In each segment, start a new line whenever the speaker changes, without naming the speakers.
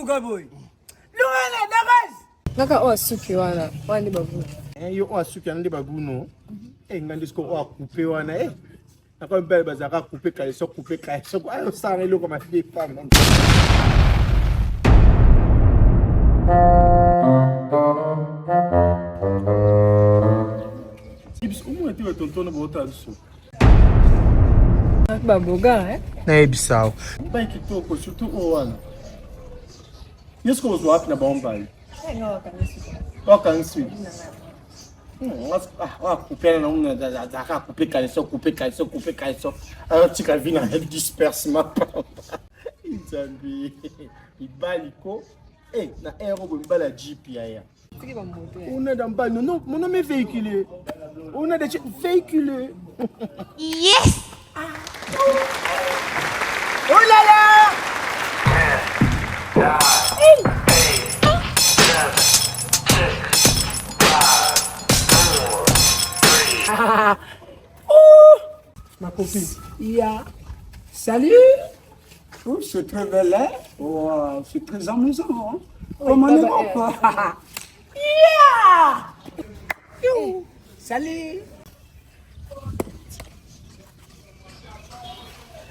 luka boy. Luka dagas.
Naka asuki wana. Wani babu.
Yo asuki ande babu no. Ngandi sko o couper wana Naka belle bazaka couper kaleso couper kaleso. Ayo sanga loko ma fille femme. Ibs umu ati wa tonton bota so.
Baboga
Na ebisao. Bai kitoko surtout o wana. Yesko was wapi na bombai. Wakansi. Couper na unha da couper kaleso. Alors tika vina head disperse ma papa. Nzambi. Ibaliko. Na aéro mbala jeep ya. On est dans bas non mon nom est véhiculé. On a des véhiculés.
Yes.
Oh là là.
Ma copine.
Salut.
Oh, c'est très belle, hein? Oh, c'est très amusant, hein? Comment on est pas?
Salut.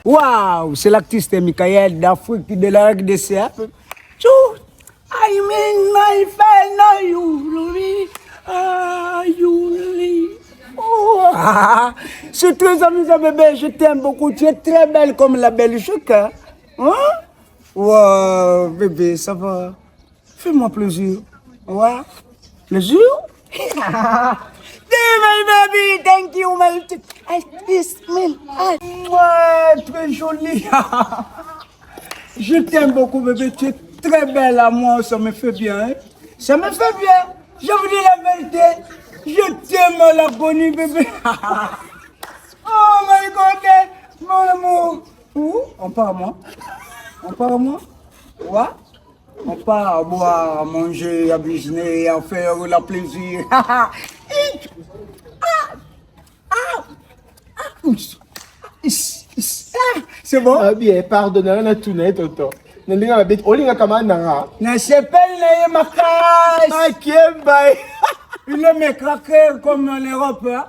Waouh, c'est l'artiste Michael d'Afrique de la RDC. I mean my fellow you. Oh, c'est très amusant, bébé. Je t'aime beaucoup. Tu es très belle comme la Belgique. Hein? Wow, bébé, ça va. Fais-moi plaisir. Ouais. Plaisir? My baby, thank you, my ouais, très jolie. Je t'aime beaucoup, bébé. Tu es très belle à moi. Ça me fait bien. Hein? Ça me fait bien. Je vous dis la vérité. Je t'aime, la bonne bébé. Oh my God, mon amour. Où? On part à moi. Ouais. On part à boire, à manger, à business, à faire la plaisir. C'est bon?
Ah bien, pardonne, on a tout net, tonton. N'endenga ma bête, olinga kamana.
Ne s'appelle ne makas.
Ah, Kembai.
Il est mécraqué comme en Europe. Hein?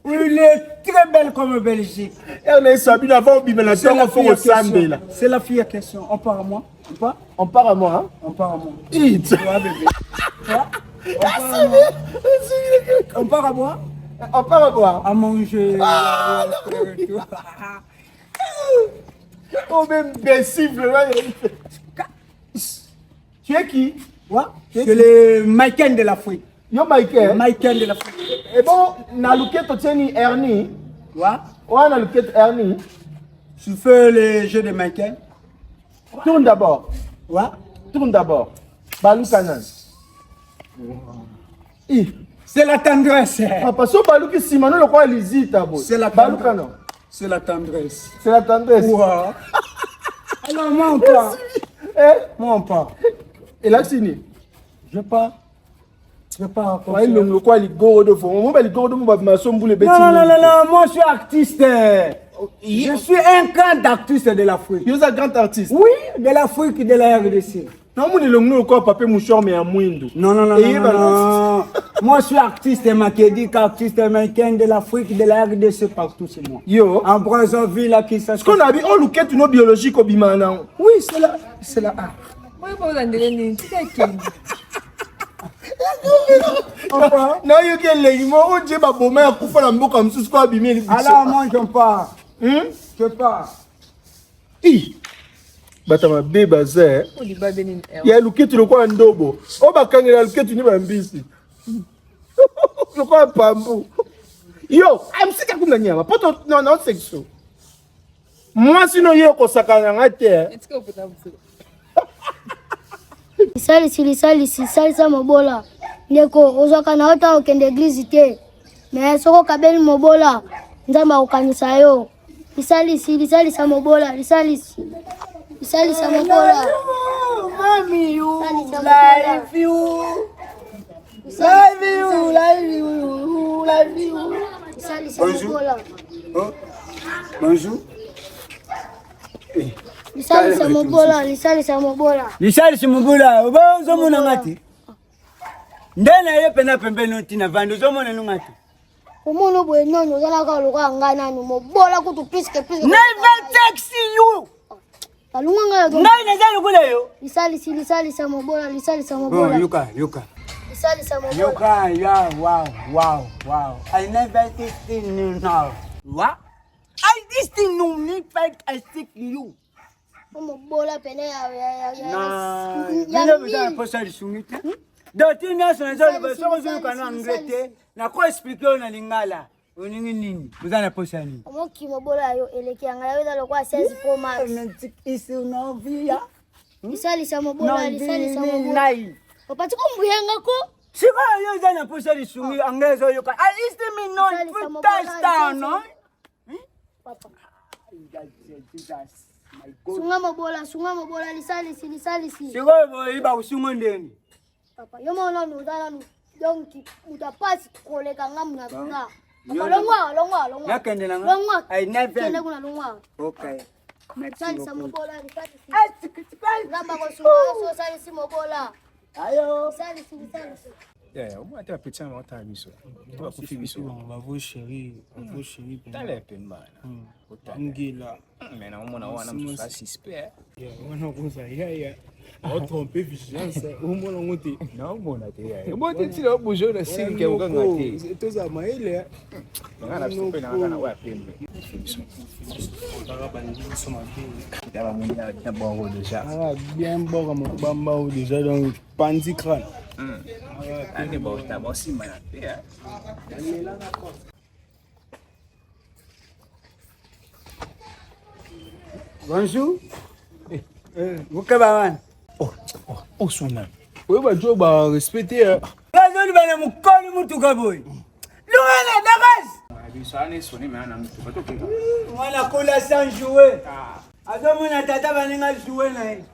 Il est très belle comme Belgique.
On est sabi avant bimela tongo fo sambela.
C'est la fille à question. On part à moi.
On part à moi, hein?
On part à moi.
It.
Ouais, bébé. On part à moi.
On part à moi.
À manger.
Oh, même imbécile, tu es qui?
Ouais. C'est le Michael de l'Afrique.
Yo, Michael.
Michael de l'Afrique.
Et bon, na luketo tieni Ernie.
Ouais.
Ouais, na luketo Ernie.
Tu fais le jeu de Michael.
Tourne d'abord.
Ouais.
Tourne d'abord. Balou Kanan.
C'est la tendresse.
Papa, so Balou qui simano le quoi lisita bo.
C'est la
Balou Kanan.
C'est la tendresse.
C'est la tendresse.
Ouais. Alors moi on part. Moi on part.
Et là fini.
Je pars.
Ouais, le quoi li gordo fo. Mo ba li gordo mo ba masombu le beti.
Non, moi je suis artiste. Je suis un grand artiste de l'Afrique.
Yo za grand artiste.
Oui, de l'Afrique et de la RDC.
Non, mon le quoi papier mouchor mais à moindre.
Non. Moi je suis artiste makédique, artiste américain de l'Afrique, de la RDC, partout c'est moi.
Yo.
En Brazzaville, à Kinshasa.
Ce qu'on a dit, on look at une biologique au bimana.
Oui, c'est la art.
Moi, pas dans les
Non, you get les mots, on dit, bah, bon, mais à couper la mboka, comme ce soit abîmé.
Alors, moi, je pars. Je pars.
Batama beba zé. Ya luketu le kwa ndobo. O bakangela luketu ni bambisi. Le kwa pambu. Yo, I'm sick of nyama. Poto non sexo. Moi sinon yo ko sakana ngate.
Lisali sa mobola. Ndeko ozaka na ota okende église te. Mais soko kabeli mobola. Nzamba okanisa yo. Lisali sa mobola. Lisali sa mobola.
Mami, you. Live you.
Lisali sa mobola.
Bonjour.
lisalisa mobola lisalisa mobola
lisalisa mobola oba ozomona ngati ndena ye pena pembeni otina vandi ozomona nungati
omono boye nono ozalaka oluka ngai nani mobola kutu piske
never taxi you
alunga ngai
ngai nazali kule yo
lisalisa mobola lisalisa mobola
yuka
lisalisa mobola
yuka yeah wow I never seen you now what I this thing no me fight I stick you
mobola pene ya
nina bita posa lisungite doti national zalo soko zulu kana ngete na ko expliquer na lingala oningi nini buzana posa nini
omoki mobola yo eleki ngala yo dalo kwa 16 Pro Max
isu no via
lisalisa mobola lisalisa mobola opati kumbuyenga ko
siba yo zana posa lisungi angezo yo ka at least me no put touchdown no
papa sunga mobola lisalisi
siko iba kusunga ndeni
papa yo mona nuzala nu donki utapasi koleka ngamu na nga longwa
yakende na
longwa
I never
kende kuna longwa
okay
lisalisa mobola lisalisi ngamba ko sunga so salisi mobola
ayo
lisalisi
Yeah, moi tu as petit on t'a mis ça. Tu vas couper mis ça.
On va vous chérie,
T'as l'air peine mal.
Ngila.
Mais non, on a un ça suspect.
On a cosa ya. On tromper vigilance. Au moins on monte.
Non, bon là t'es. Bon tu tires au bougeon de signe que on va ngater.
C'est tout ça maïle.
On a stoppé dans la ouais peine.
Ah bien bon comme bamba ou déjà donc pandi crâne.
Allez bon, t'as bon si mal.
bonjour mukabawana
Oh sona. Oui bah Joe bah respecter.
lazoni bana mukoni mutuka boy luana dagas
Bisane sonné mais on a mtu pas toquer.
mwana kula sans jouer azomona tata baninga jouer na ye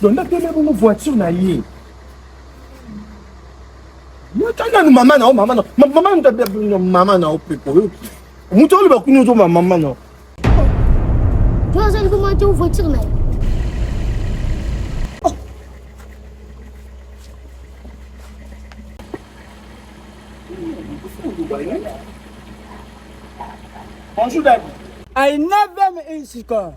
Donc là tu as une voiture na yé. Moi t'as une maman na maman na opepo. Mutu le ba kunu zo maman na.
tu as allé comment tu voiture na
Bonjour Dad.
I never me insiko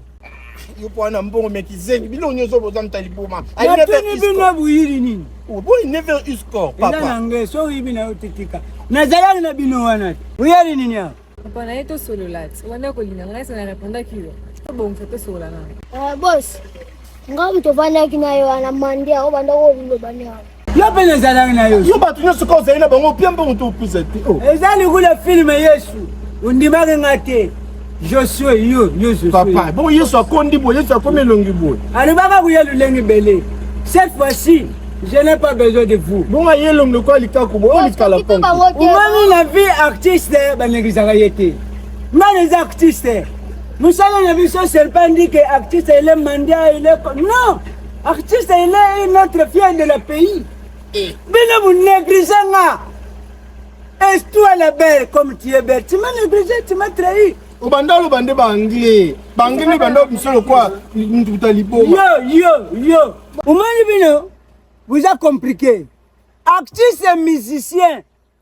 Yo po na mbongo mekizengi bilo nyozo boza mtaliboma. I
ya
never
pini
is
bino buyiri nini
Oh boy never is score
ina
papa.
nange so hivi na utitika nazalaki na bino wana buyiri nini ya
Papa na yeto solo lati. Wana ko lina ngana sana répondre kilo. Bon photo solo na.
boss ngamu tovanda kinayo anamandia obanda ko lo bania
yo pe nazalaki na yo
Yo batu nyoso ko zaina bango pia mbongo to pusete. Oh
ezali kule filme yesu undimaki ngate Josué yo
papa bon yeso akondi bo yeso akomelongi bo.
alibaka kuyelulengi bele cette fois-ci je n'ai pas besoin de vous
Bon ayelong le quoi likako bo on likala pont.
umami na vie artiste banegizaka ye te ngani eza artiste mosala na biso serpent dit que artiste il est mandia il est non artiste il est notre fier de la pays bino vous négligez nga est toi la belle comme tu es belle tu m'as négligé tu m'as trahi
Obanda lo bande ba anglais bando bisolo quoi ntuta liboma.
yo umani bino vous a compliqué artiste et musicien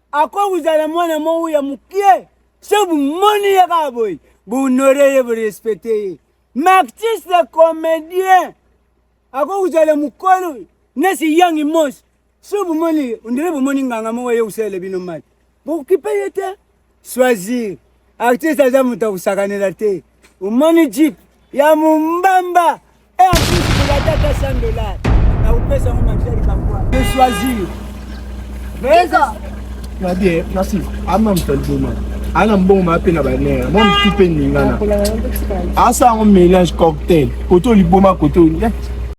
à quoi vous allez mwana mo ya mukie c'est vous moni ya kaboy vous honorez vous respectez mais artiste et comédien à quoi vous allez mukolo nesi yangi mos c'est vous moni on dirait vous moni nganga mo ya usele bino mal vous qui payez choisir artiste aza muta usakanela te umoni jeep ya mumbamba et en plus vous avez $100 na upesa mo macheri bakwa de choisir
Nadie nasi ama mtaliboma. Ana mbongo mape na banera. Mon petit pe ningana. Asa on mélange cocktail. Koto liboma koto.